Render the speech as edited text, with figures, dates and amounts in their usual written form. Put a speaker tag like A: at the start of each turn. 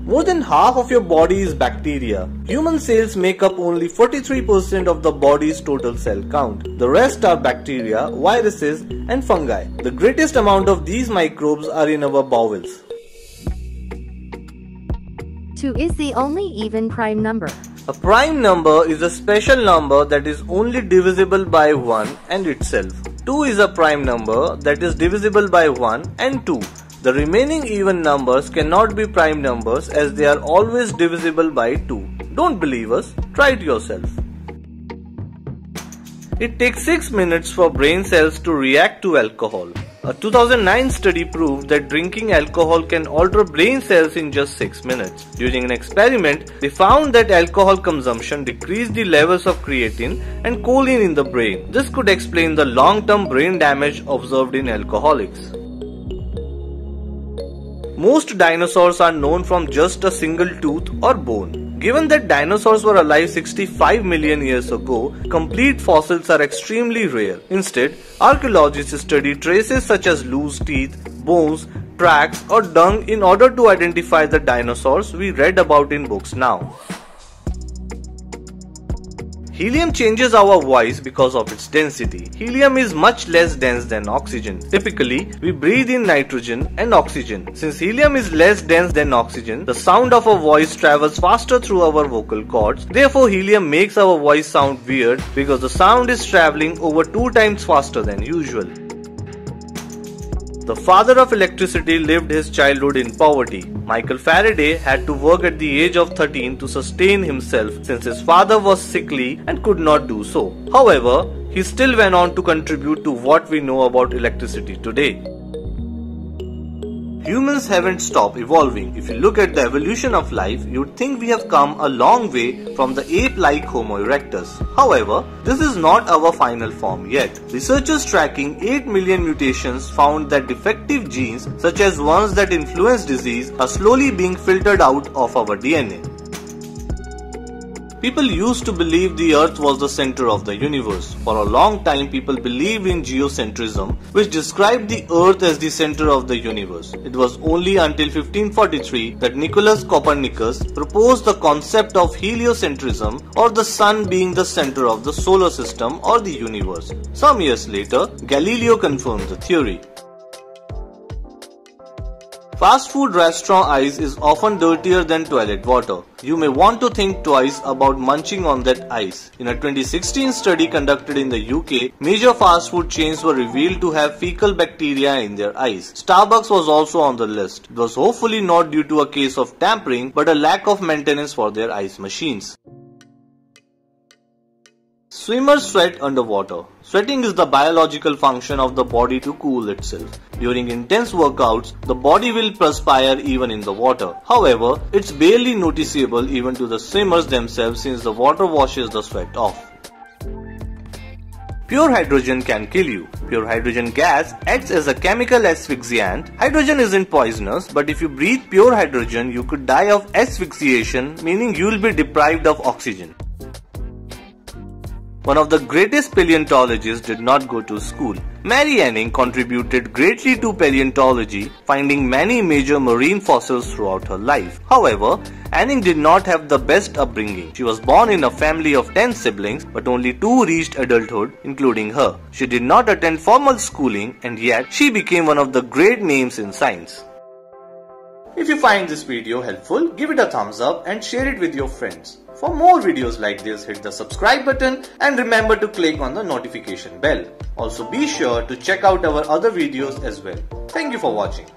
A: More than half of your body is bacteria. Human cells make up only 43% of the body's total cell count. The rest are bacteria, viruses and fungi. The greatest amount of these microbes are in our bowels.
B: 2 is the only even prime number.
A: A prime number is a special number that is only divisible by 1 and itself. 2 is a prime number that is divisible by 1 and 2. The remaining even numbers cannot be prime numbers as they are always divisible by 2. Don't believe us? Try it yourself. It takes 6 minutes for brain cells to react to alcohol. A 2009 study proved that drinking alcohol can alter brain cells in just 6 minutes. During an experiment, they found that alcohol consumption decreased the levels of creatine and choline in the brain. This could explain the long-term brain damage observed in alcoholics. Most dinosaurs are known from just a single tooth or bone. Given that dinosaurs were alive 65 million years ago, complete fossils are extremely rare. Instead, archaeologists study traces such as loose teeth, bones, tracks or dung in order to identify the dinosaurs we read about in books now. Helium changes our voice because of its density. Helium is much less dense than oxygen. Typically, we breathe in nitrogen and oxygen. Since helium is less dense than oxygen, the sound of our voice travels faster through our vocal cords. Therefore, helium makes our voice sound weird because the sound is traveling over 2 times faster than usual. The father of electricity lived his childhood in poverty. Michael Faraday had to work at the age of 13 to sustain himself since his father was sickly and could not do so. However, he still went on to contribute to what we know about electricity today. Humans haven't stopped evolving. If you look at the evolution of life, you'd think we have come a long way from the ape-like Homo erectus. However, this is not our final form yet. Researchers tracking 8 million mutations found that defective genes, such as ones that influence disease, are slowly being filtered out of our DNA. People used to believe the Earth was the center of the universe. For a long time, people believed in geocentrism, which described the Earth as the center of the universe. It was only until 1543 that Nicolaus Copernicus proposed the concept of heliocentrism, or the sun being the center of the solar system or the universe. Some years later, Galileo confirmed the theory. Fast food restaurant ice is often dirtier than toilet water. You may want to think twice about munching on that ice. In a 2016 study conducted in the UK, major fast food chains were revealed to have fecal bacteria in their ice. Starbucks was also on the list. It was hopefully not due to a case of tampering, but a lack of maintenance for their ice machines. Swimmers sweat underwater. Sweating is the biological function of the body to cool itself. During intense workouts, the body will perspire even in the water. However, it's barely noticeable even to the swimmers themselves since the water washes the sweat off. Pure hydrogen can kill you. Pure hydrogen gas acts as a chemical asphyxiant. Hydrogen isn't poisonous, but if you breathe pure hydrogen, you could die of asphyxiation, meaning you'll be deprived of oxygen. One of the greatest paleontologists did not go to school. Mary Anning contributed greatly to paleontology, finding many major marine fossils throughout her life. However, Anning did not have the best upbringing. She was born in a family of 10 siblings, but only 2 reached adulthood, including her. She did not attend formal schooling, and yet she became one of the great names in science. If you find this video helpful, give it a thumbs up and share it with your friends. For more videos like this, hit the subscribe button and remember to click on the notification bell. Also be sure to check out our other videos as well. Thank you for watching.